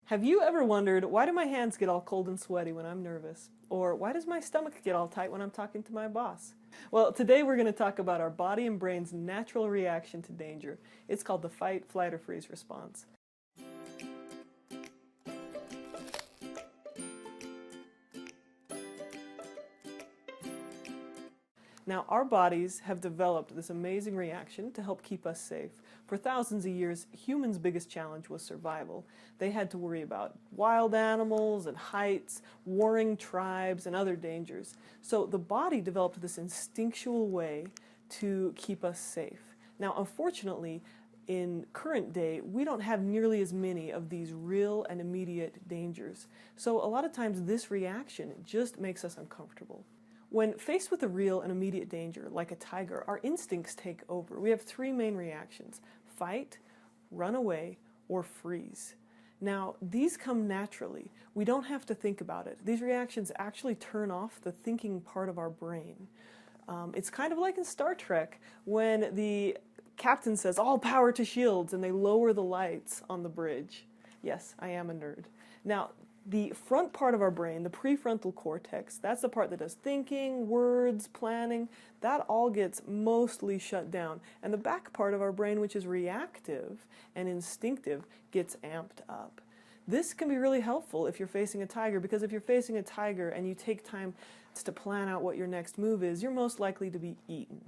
Have you ever wondered, why do my hands get all cold and sweaty when I'm nervous? Or why does my stomach get all tight when I'm talking to my boss? Well, today we're going to talk about our body and brain's natural reaction to danger. It's called the fight, flight, or freeze response. Now, our bodies have developed this amazing reaction to help keep us safe. For thousands of years, humans' biggest challenge was survival. They had to worry about wild animals and heights, warring tribes, and other dangers. So the body developed this instinctual way to keep us safe. Now, unfortunately, in current day, we don't have nearly as many of these real and immediate dangers. So a lot of times this reaction just makes us uncomfortable. When faced with a real and immediate danger, like a tiger, our instincts take over. We have three main reactions: fight, run away, or freeze. Now, these come naturally. We don't have to think about it. These reactions actually turn off the thinking part of our brain. It's kind of like in Star Trek when the captain says, "All power to shields," and they lower the lights on the bridge. Yes, I am a nerd. Now, the front part of our brain, the prefrontal cortex, that's the part that does thinking, words, planning, that all gets mostly shut down. And the back part of our brain, which is reactive and instinctive, gets amped up. This can be really helpful if you're facing a tiger, because if you're facing a tiger and you take time to plan out what your next move is, you're most likely to be eaten.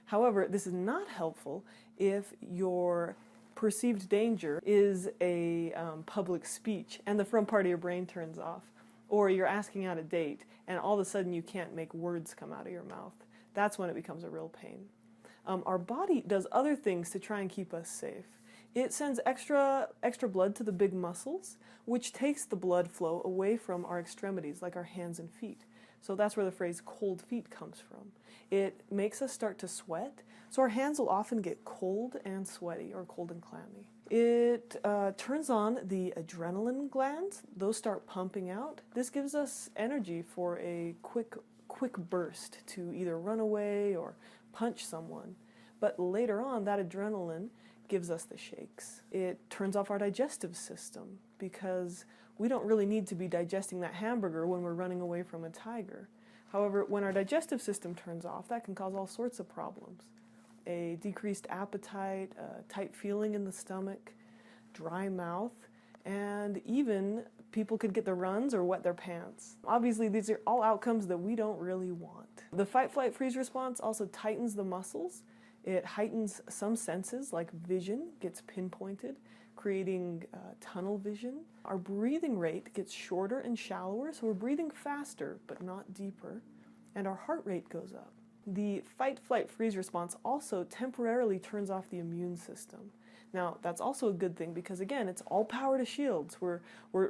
However, this is not helpful if your perceived danger is a public speech and the front part of your brain turns off, or you're asking out a date and all of a sudden you can't make words come out of your mouth. That's when it becomes a real pain. Our body does other things to try and keep us safe. It sends extra blood to the big muscles, which takes the blood flow away from our extremities, like our hands and feet. So that's where the phrase cold feet comes from. It makes us start to sweat, so our hands will often get cold and sweaty, or cold and clammy. It turns on the adrenaline glands. Those start pumping out. This gives us energy for a quick burst to either run away or punch someone. But later on, that adrenaline gives us the shakes. It turns off our digestive system because we don't really need to be digesting that hamburger when we're running away from a tiger. However, when our digestive system turns off, that can cause all sorts of problems. A decreased appetite, a tight feeling in the stomach, dry mouth, and even people could get the runs or wet their pants. Obviously, these are all outcomes that we don't really want. The fight, flight, freeze response also tightens the muscles. It heightens some senses, like vision gets pinpointed, creating tunnel vision. Our breathing rate gets shorter and shallower, so we're breathing faster but not deeper, and our heart rate goes up. The fight, flight, freeze response also temporarily turns off the immune system. Now, that's also a good thing because, again, it's all power to shields. We're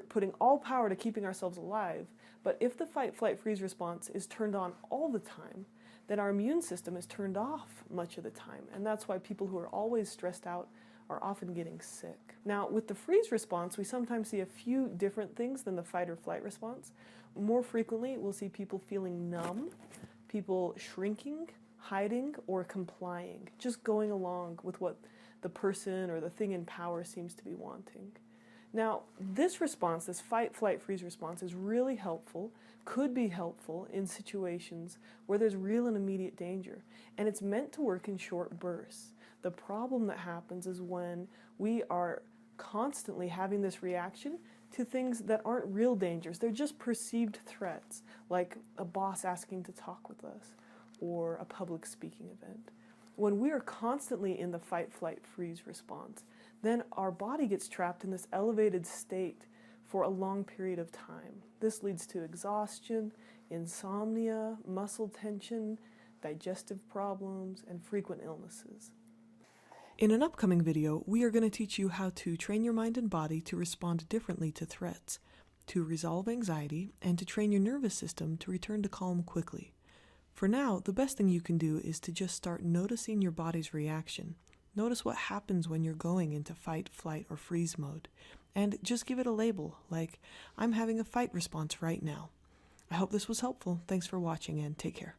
putting all power to keeping ourselves alive, but if the fight, flight, freeze response is turned on all the time, then our immune system is turned off much of the time, and that's why people who are always stressed out are often getting sick. Now, with the freeze response, we sometimes see a few different things than the fight or flight response. More frequently, we'll see people feeling numb, people shrinking, hiding, or complying, just going along with what the person or the thing in power seems to be wanting. Now, this response, this fight, flight, freeze response, is really helpful, could be helpful in situations where there's real and immediate danger, and it's meant to work in short bursts. The problem that happens is when we are constantly having this reaction to things that aren't real dangers. They're just perceived threats, like a boss asking to talk with us or a public speaking event. When we are constantly in the fight, flight, freeze response, then our body gets trapped in this elevated state for a long period of time. This leads to exhaustion, insomnia, muscle tension, digestive problems, and frequent illnesses. In an upcoming video, we are going to teach you how to train your mind and body to respond differently to threats, to resolve anxiety, and to train your nervous system to return to calm quickly. For now, the best thing you can do is to just start noticing your body's reaction. Notice what happens when you're going into fight, flight, or freeze mode, and just give it a label, like, "I'm having a fight response right now." I hope this was helpful. Thanks for watching, and take care.